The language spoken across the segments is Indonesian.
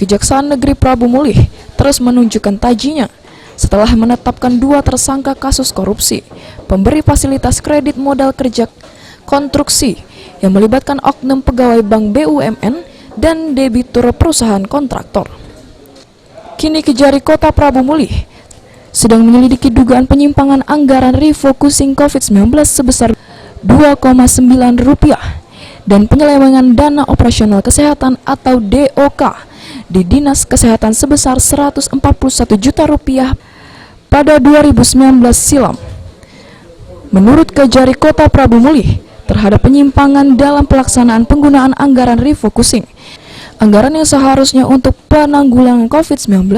Kejaksaan Negeri Prabu Mulih terus menunjukkan tajinya setelah menetapkan 2 tersangka kasus korupsi, pemberi fasilitas kredit modal kerja konstruksi yang melibatkan oknum pegawai Bank BUMN dan debitur perusahaan kontraktor. Kini Kejari Kota Prabu Mulih sedang menyelidiki dugaan penyimpangan anggaran refocusing COVID-19 sebesar Rp2,9 dan penyelewengan dana operasional kesehatan atau DOK di Dinas Kesehatan sebesar Rp141 juta pada 2019 silam. Menurut Kejari Kota Prabu Mulih, terhadap penyimpangan dalam pelaksanaan penggunaan anggaran refocusing, anggaran yang seharusnya untuk penanggulangan COVID-19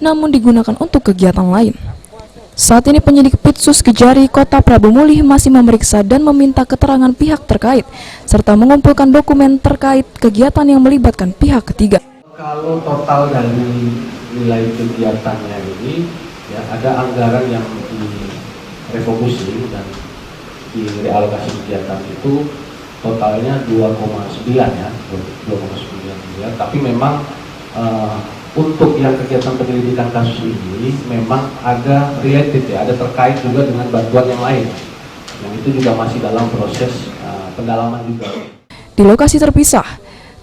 namun digunakan untuk kegiatan lain. Saat ini penyidik Pitsus Kejari Kota Prabu Mulih masih memeriksa dan meminta keterangan pihak terkait serta mengumpulkan dokumen terkait kegiatan yang melibatkan pihak ketiga. Kalau total dari nilai kegiatannya ini, ya, ada anggaran yang direfocusing dan direalokasi kegiatan itu totalnya 2,9 ya, 2,9 miliar. Tapi memang untuk yang kegiatan penyelidikan kasus ini memang ada related ya, ada terkait juga dengan bantuan yang lain. Yang itu juga masih dalam proses pendalaman juga. Di lokasi terpisah,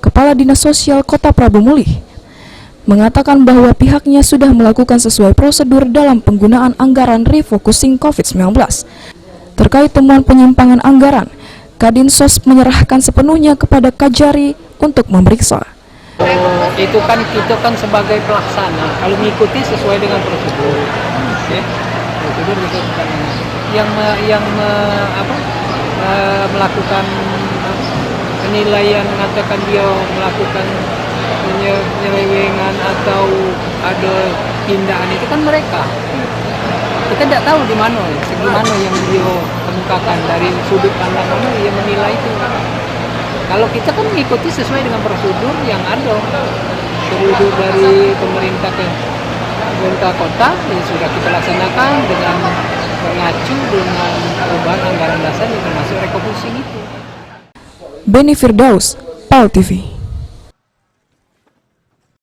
Kepala Dinas Sosial Kota Prabu Mulih mengatakan bahwa pihaknya sudah melakukan sesuai prosedur dalam penggunaan anggaran refocusing COVID-19. Terkait temuan penyimpangan anggaran, Kadinsos menyerahkan sepenuhnya kepada Kejari untuk memeriksa. Itu kan kita kan sebagai pelaksana, kalau mengikuti sesuai dengan prosedur, ya. Prosedur itu yang melakukan penilaian, mengatakan dia melakukan penyelewengan atau ada tindakan itu kan mereka. Kita tidak tahu di mana, segi mana yang dia kemukakan, dari sudut pandang mana dia menilai itu. Kalau kita kan mengikuti sesuai dengan prosedur yang ada, prosedur dari pemerintah kota yang sudah kita laksanakan dengan mengacu dengan perubahan anggaran dasar yang termasuk refocusing itu. Beni Firdaus, PAL TV.